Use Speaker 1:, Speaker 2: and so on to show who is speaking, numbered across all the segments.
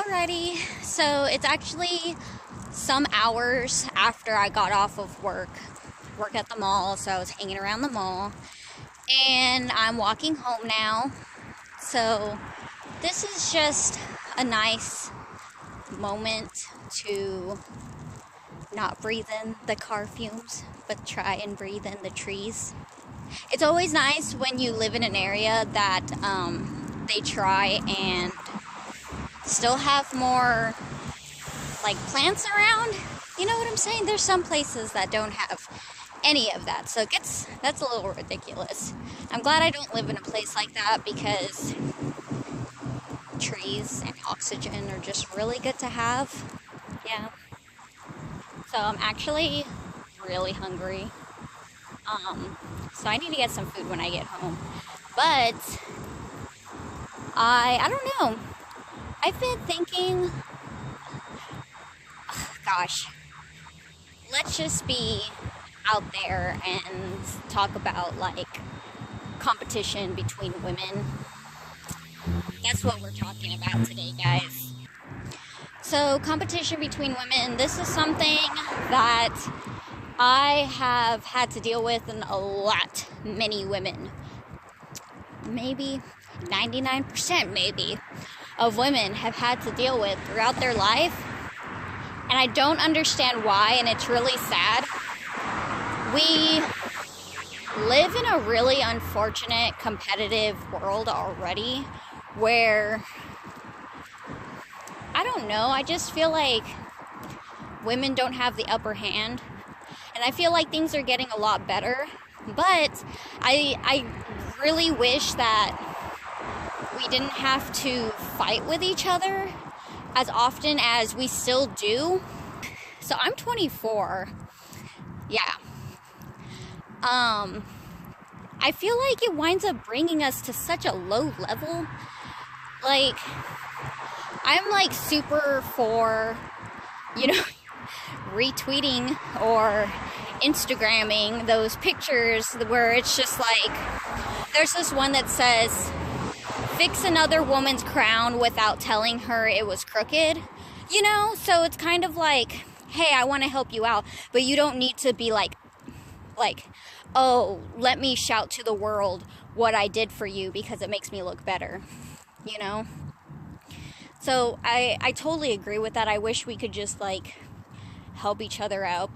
Speaker 1: Alrighty, so it's actually some hours after I got off of work at the mall, so I was hanging around the mall, and I'm walking home now. So this is just a nice moment to not breathe in the car fumes, but try and breathe in the trees. It's always nice when you live in an area that they try and still have more like plants around. You know what I'm saying? There's some places that don't have any of that, so that's a little ridiculous. I'm glad I don't live in a place like that because trees and oxygen are just really good to have. Yeah. So I'm actually really hungry. So I need to get some food when I get home. But I don't know. I've been thinking, gosh, let's just be out there and talk about like competition between women. That's what we're talking about today, guys. So, competition between women, this is something that I have had to deal with in a lot, many women. Maybe 99% maybe of women have had to deal with throughout their life. And I don't understand why, and it's really sad. We live in a really unfortunate, competitive world already where, I don't know, I just feel like women don't have the upper hand. And I feel like things are getting a lot better. But I really wish that we didn't have to fight with each other as often as we still do. So I'm 24. Yeah. I feel like it winds up bringing us to such a low level. Like, I'm like super for, retweeting or Instagramming those pictures where it's just like, there's this one that says, fix another woman's crown without telling her it was crooked. So it's kind of like, hey, I want to help you out, but you don't need to be like, oh, let me shout to the world what I did for you because it makes me look better, So I totally agree with that. I wish we could just like help each other out,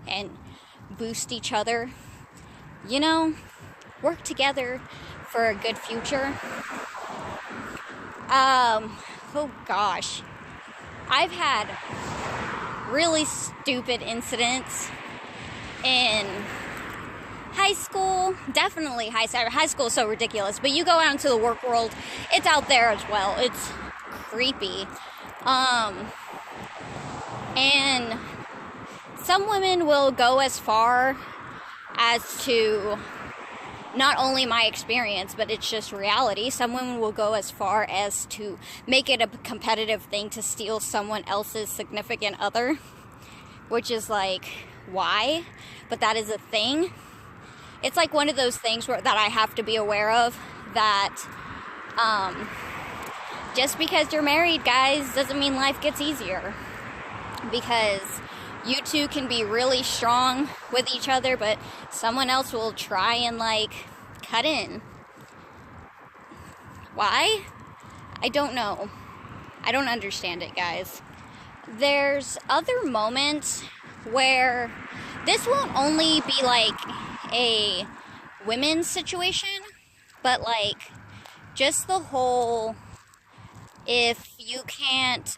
Speaker 1: and boost each other, work together for a good future. Oh gosh, I've had really stupid incidents in high school. Definitely high school is so ridiculous, but you go out into the work world, it's out there as well. It's creepy. And some women will go as far as to, not only my experience, but it's just reality. Some women will go as far as to make it a competitive thing to steal someone else's significant other, which is like, why? But that is a thing. It's like one of those things that I have to be aware of, that just because you're married, guys, doesn't mean life gets easier. Because you two can be really strong with each other, but someone else will try and like cut in. Why? I don't know. I don't understand it, guys. There's other moments where this won't only be like a women's situation, but like just the whole, if you can't,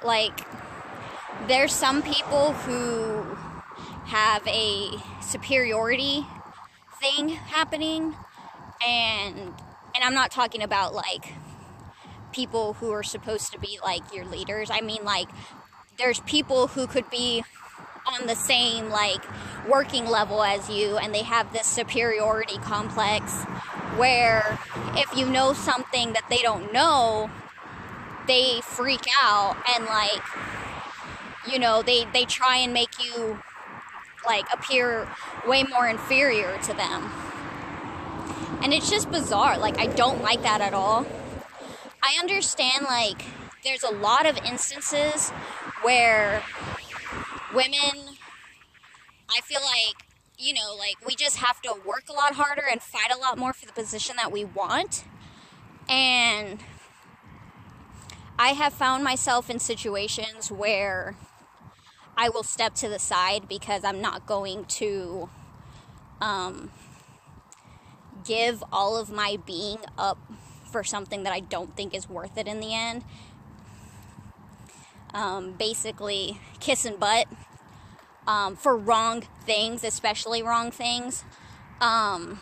Speaker 1: like, there's some people who have a superiority thing happening, and I'm not talking about like people who are supposed to be like your leaders. I mean, like, there's people who could be on the same like working level as you, and they have this superiority complex where if you know something that they don't know, they freak out and like, they try and make you like appear way more inferior to them. And it's just bizarre. Like, I don't like that at all. I understand, like, there's a lot of instances where women, I feel like, you know, like, we just have to work a lot harder and fight a lot more for the position that we want. And I have found myself in situations where I will step to the side because I'm not going to give all of my being up for something that I don't think is worth it in the end. Basically, kissing butt for wrong things, especially wrong things. You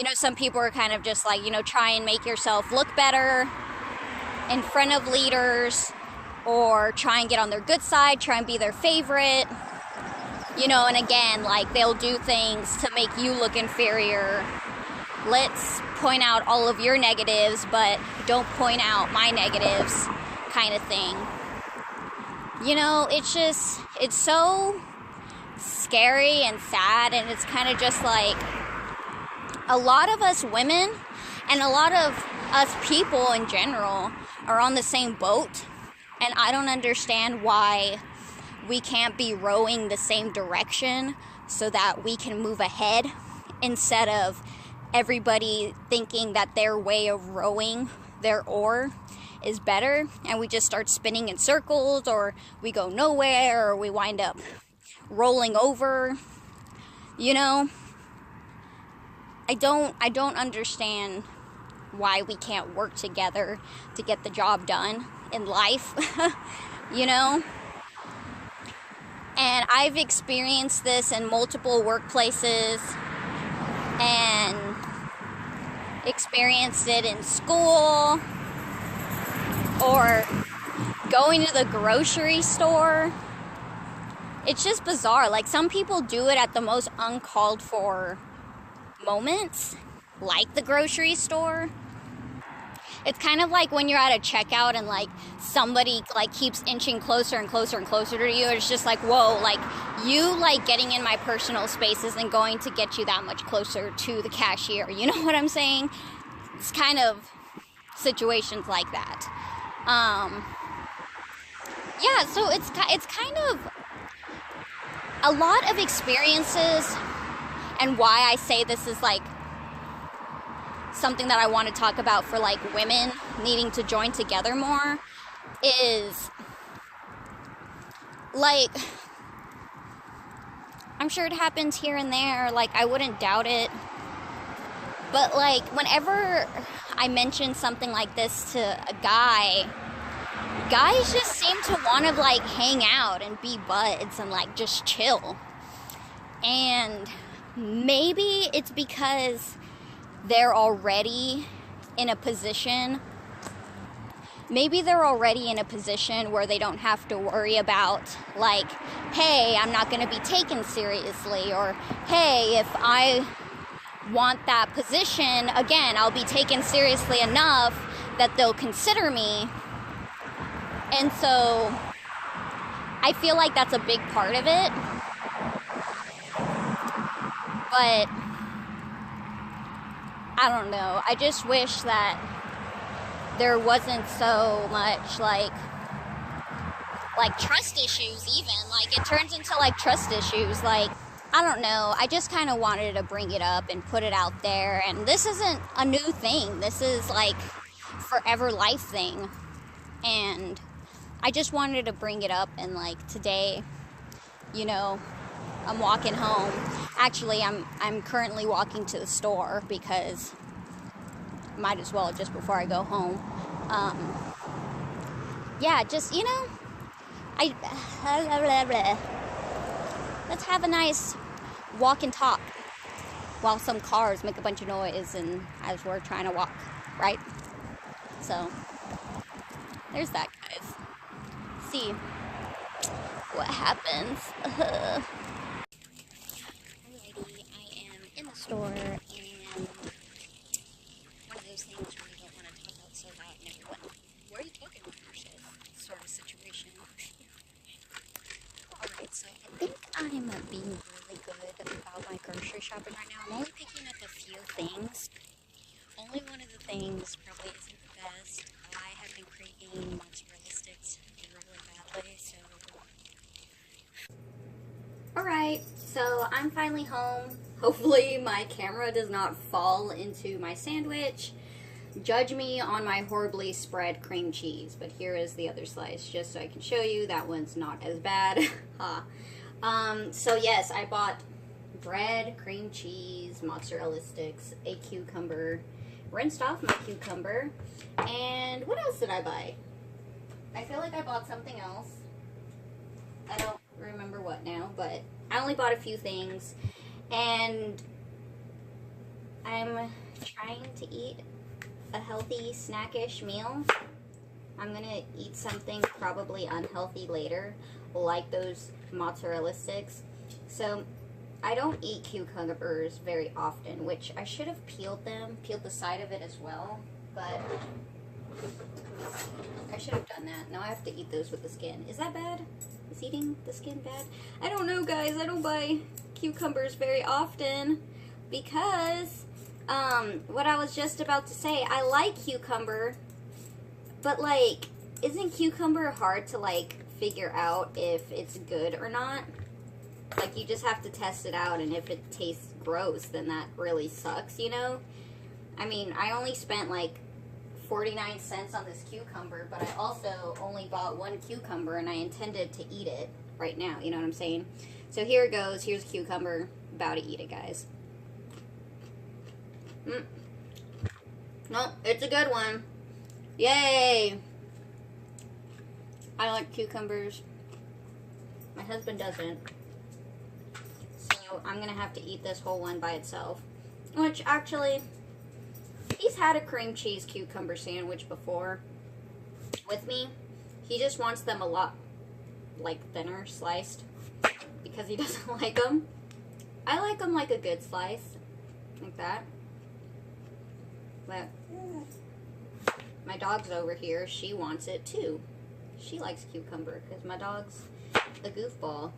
Speaker 1: know, some people are kind of just like, you know, try and make yourself look better in front of leaders, or try and get on their good side, try and be their favorite. You know, and again, like, they'll do things to make you look inferior. Let's point out all of your negatives, but don't point out my negatives, kind of thing. You know, it's just, it's so scary and sad, and it's kind of just like, a lot of us women, and a lot of us people in general, are on the same boat, and I don't understand why we can't be rowing the same direction so that we can move ahead, instead of everybody thinking that their way of rowing their oar is better, and we just start spinning in circles, or we go nowhere, or we wind up rolling over. You know, I don't understand why we can't work together to get the job done in life. You know, and I've experienced this in multiple workplaces, and experienced it in school, or going to the grocery store. It's just bizarre. Like, some people do it at the most uncalled for moments, like the grocery store. It's kind of like when you're at a checkout and, like, somebody, like, keeps inching closer and closer and closer to you. It's just like, whoa, like, you, like, getting in my personal space isn't going to get you that much closer to the cashier. You know what I'm saying? It's kind of situations like that. Yeah, so it's kind of a lot of experiences, and why I say this is, like, something that I want to talk about for, like, women needing to join together more, is, like, I'm sure it happens here and there, like, I wouldn't doubt it, but, like, whenever I mention something like this to a guy, guys just seem to want to, like, hang out and be buds and, like, just chill. And maybe it's because they're already in a position, where they don't have to worry about, like, hey, I'm not going to be taken seriously, or hey, if I want that position, again, I'll be taken seriously enough that they'll consider me. And so I feel like that's a big part of it. But I don't know. I just wish that there wasn't so much, like trust issues even. Like, it turns into, like, trust issues. Like, I don't know. I just kind of wanted to bring it up and put it out there. And this isn't a new thing. This is, like, forever life thing. And I just wanted to bring it up. And, like, today, you know, I'm walking home. Actually, I'm currently walking to the store because might as well just before I go home. Yeah, just, you know, let's have a nice walk and talk while some cars make a bunch of noise and as we're trying to walk, right? So, there's that, guys. See what happens. Alrighty, I am in the store, and one of those things where you don't want to talk about so loud and everyone, where are you talking about yourself? Sort of situation. Alright, so I think I'm being really good about my grocery shopping right now. I'm only picking up only one of the things probably isn't the best. I have been craving mozzarella sticks really badly, so... Alright, so I'm finally home. Hopefully my camera does not fall into my sandwich. Judge me on my horribly spread cream cheese, but here is the other slice, just so I can show you. That one's not as bad. So yes, I bought bread, cream cheese, mozzarella sticks, a cucumber, rinsed off my cucumber, and what else did I buy? I feel like I bought something else. I don't remember what now, but I only bought a few things, and I'm trying to eat a healthy, snackish meal. I'm gonna eat something probably unhealthy later, like those mozzarella sticks. So I don't eat cucumbers very often, which I should have peeled the side of it as well, but I should have done that. Now I have to eat those with the skin. Is that bad? Is eating the skin bad? I don't know, guys. I don't buy cucumbers very often because what I was just about to say, I like cucumber, but like, isn't cucumber hard to like figure out if it's good or not? Like, you just have to test it out, and if it tastes gross, then that really sucks, you know? I mean, I only spent like 49 cents on this cucumber, but I also only bought one cucumber, and I intended to eat it right now, you know what I'm saying? So here it goes. Here's cucumber. About to eat it, guys. No, it's a good one. Yay! I like cucumbers. My husband doesn't. So I'm gonna have to eat this whole one by itself. Which, actually, he's had a cream cheese cucumber sandwich before with me. He just wants them a lot, like, thinner sliced because he doesn't like them. I like them like a good slice, like that. But my dog's over here. She wants it too. She likes cucumber because my dog's a goofball.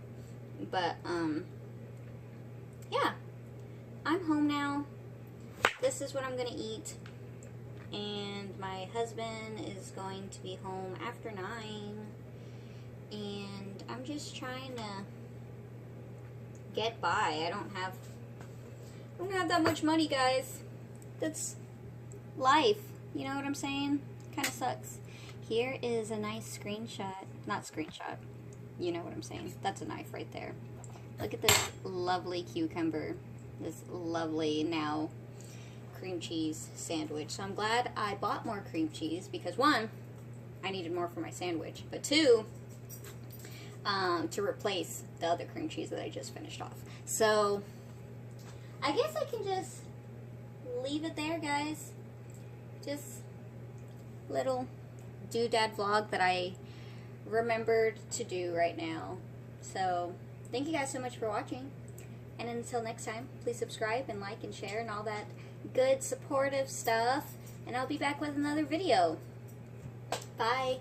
Speaker 1: But, yeah. I'm home now. This is what I'm going to eat. And my husband is going to be home after 9. And I'm just trying to get by. I don't have that much money, guys. That's life. You know what I'm saying? Kind of sucks. Here is a nice screenshot. Not screenshot. You know what I'm saying. That's a knife right there. Look at this lovely cucumber. This lovely now cream cheese sandwich. So I'm glad I bought more cream cheese because, one, I needed more for my sandwich. But two, to replace the other cream cheese that I just finished off. So I guess I can just leave it there, guys. Just little doodad vlog that I remembered to do right now. So thank you guys so much for watching, and until next time, please subscribe and like and share and all that good supportive stuff, and I'll be back with another video. Bye.